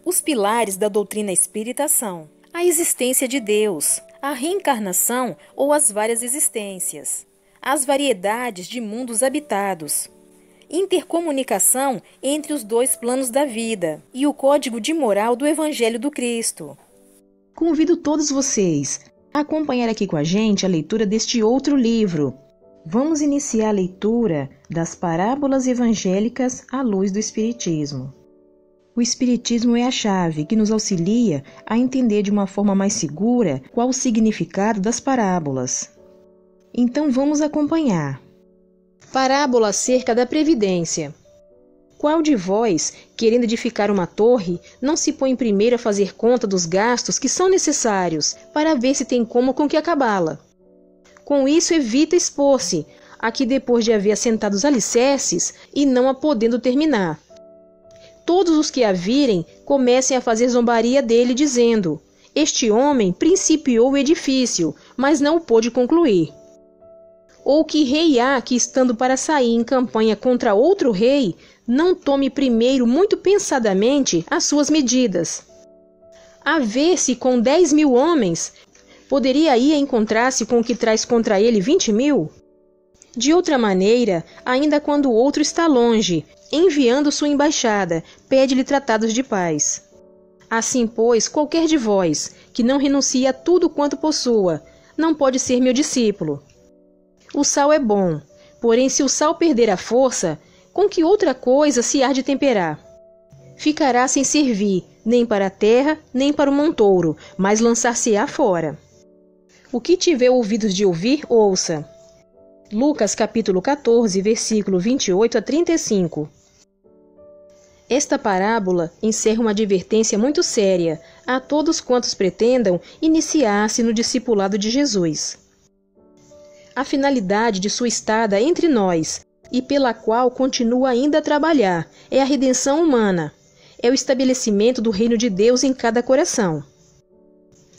Os pilares da doutrina espírita são a existência de Deus, a reencarnação ou as várias existências, as variedades de mundos habitados, intercomunicação entre os dois planos da vida e o código de moral do Evangelho do Cristo. Convido todos vocês a acompanhar aqui com a gente a leitura deste outro livro. Vamos iniciar a leitura das Parábolas Evangélicas à luz do Espiritismo. O Espiritismo é a chave que nos auxilia a entender de uma forma mais segura qual o significado das parábolas. Então vamos acompanhar. Parábola acerca da Previdência. Qual de vós, querendo edificar uma torre, não se põe primeiro a fazer conta dos gastos que são necessários, para ver se tem como com que acabá-la? Com isso evita expor-se a que depois de haver assentado os alicerces e não a podendo terminar, todos os que a virem comecem a fazer zombaria dele, dizendo: este homem principiou o edifício, mas não o pôde concluir. Ou que rei há que, estando para sair em campanha contra outro rei, não tome primeiro muito pensadamente as suas medidas. A ver se com 10.000 homens poderia aí encontrar-se com o que traz contra ele 20.000? De outra maneira, ainda quando o outro está longe, enviando sua embaixada, pede-lhe tratados de paz. Assim, pois, qualquer de vós, que não renuncie a tudo quanto possua, não pode ser meu discípulo. O sal é bom, porém se o sal perder a força, com que outra coisa se há de temperar? Ficará sem servir, nem para a terra, nem para o montouro, mas lançar-se-á fora. O que tiver ouvidos de ouvir, ouça. Lucas capítulo 14, versículo 28 a 35. Esta parábola encerra uma advertência muito séria a todos quantos pretendam iniciar-se no discipulado de Jesus. A finalidade de sua estada entre nós, e pela qual continua ainda a trabalhar, é a redenção humana, é o estabelecimento do reino de Deus em cada coração.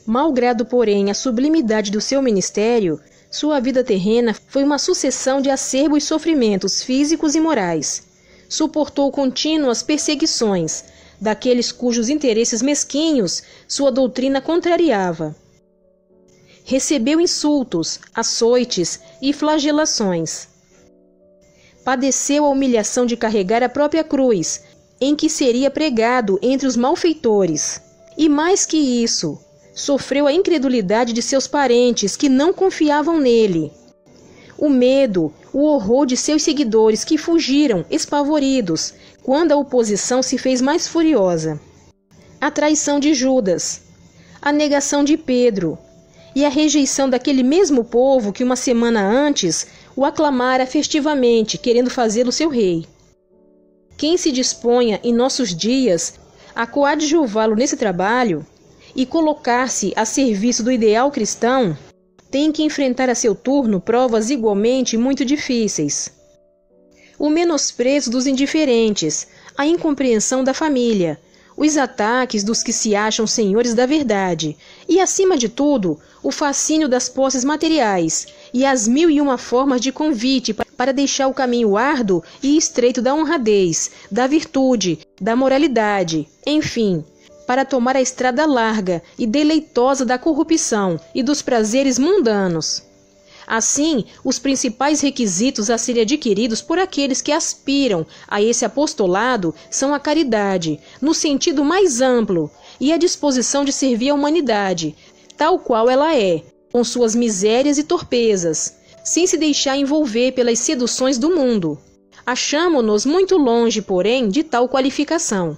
Malgrado, porém, a sublimidade do seu ministério, sua vida terrena foi uma sucessão de acerbos sofrimentos físicos e morais. Suportou contínuas perseguições daqueles cujos interesses mesquinhos sua doutrina contrariava. Recebeu insultos, açoites e flagelações. Padeceu a humilhação de carregar a própria cruz, em que seria pregado entre os malfeitores. E mais que isso, sofreu a incredulidade de seus parentes que não confiavam nele. O medo, o horror de seus seguidores que fugiram, espavoridos, quando a oposição se fez mais furiosa. A traição de Judas, a negação de Pedro e a rejeição daquele mesmo povo que uma semana antes o aclamara festivamente, querendo fazê-lo seu rei. Quem se disponha em nossos dias a coadjuvá-lo nesse trabalho e colocar-se a serviço do ideal cristão, tem que enfrentar a seu turno provas igualmente muito difíceis. O menosprezo dos indiferentes, a incompreensão da família, os ataques dos que se acham senhores da verdade e, acima de tudo, o fascínio das posses materiais e as 1001 formas de convite para deixar o caminho árduo e estreito da honradez, da virtude, da moralidade, enfim, para tomar a estrada larga e deleitosa da corrupção e dos prazeres mundanos. Assim, os principais requisitos a serem adquiridos por aqueles que aspiram a esse apostolado são a caridade, no sentido mais amplo, e a disposição de servir a humanidade, tal qual ela é, com suas misérias e torpezas, sem se deixar envolver pelas seduções do mundo. Achamo-nos muito longe, porém, de tal qualificação.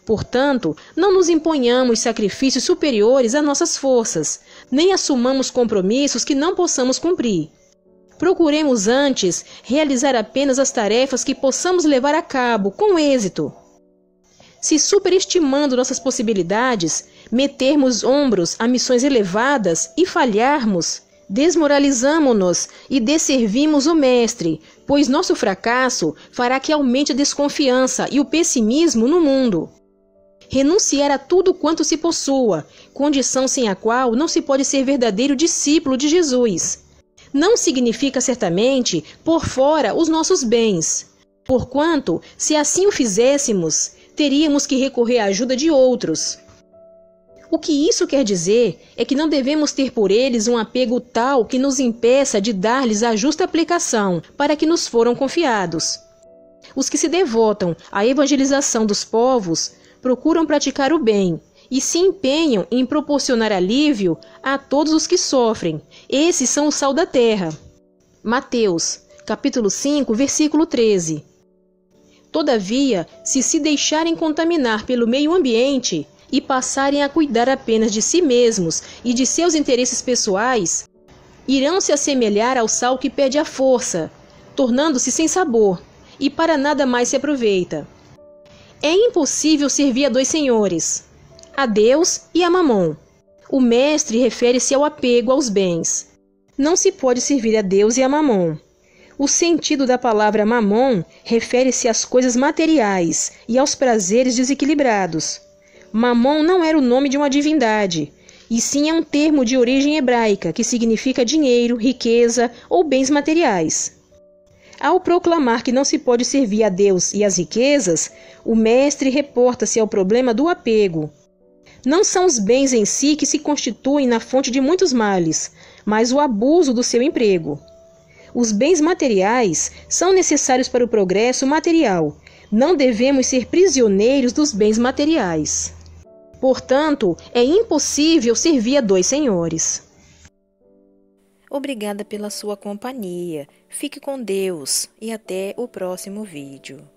Portanto, não nos imponhamos sacrifícios superiores a nossas forças, nem assumamos compromissos que não possamos cumprir. Procuremos antes realizar apenas as tarefas que possamos levar a cabo com êxito. Se superestimando nossas possibilidades, metermos ombros a missões elevadas e falharmos, desmoralizamo-nos e desservimos o Mestre, pois nosso fracasso fará que aumente a desconfiança e o pessimismo no mundo. Renunciar a tudo quanto se possua, condição sem a qual não se pode ser verdadeiro discípulo de Jesus. Não significa certamente pôr fora os nossos bens, porquanto, se assim o fizéssemos, teríamos que recorrer à ajuda de outros. O que isso quer dizer é que não devemos ter por eles um apego tal que nos impeça de dar-lhes a justa aplicação para que nos foram confiados. Os que se devotam à evangelização dos povos procuram praticar o bem e se empenham em proporcionar alívio a todos os que sofrem. Esses são o sal da terra. Mateus, capítulo 5, versículo 13. Todavia, se deixarem contaminar pelo meio ambiente e passarem a cuidar apenas de si mesmos e de seus interesses pessoais, irão se assemelhar ao sal que perde a força, tornando-se sem sabor, e para nada mais se aproveita. É impossível servir a dois senhores, a Deus e a Mamon. O mestre refere-se ao apego aos bens. Não se pode servir a Deus e a Mamon. O sentido da palavra Mamon refere-se às coisas materiais e aos prazeres desequilibrados. Mamon não era o nome de uma divindade, e sim é um termo de origem hebraica que significa dinheiro, riqueza ou bens materiais. Ao proclamar que não se pode servir a Deus e as riquezas, o mestre reporta-se ao problema do apego. Não são os bens em si que se constituem na fonte de muitos males, mas o abuso do seu emprego. Os bens materiais são necessários para o progresso material. Não devemos ser prisioneiros dos bens materiais. Portanto, é impossível servir a dois senhores. Obrigada pela sua companhia. Fique com Deus e até o próximo vídeo.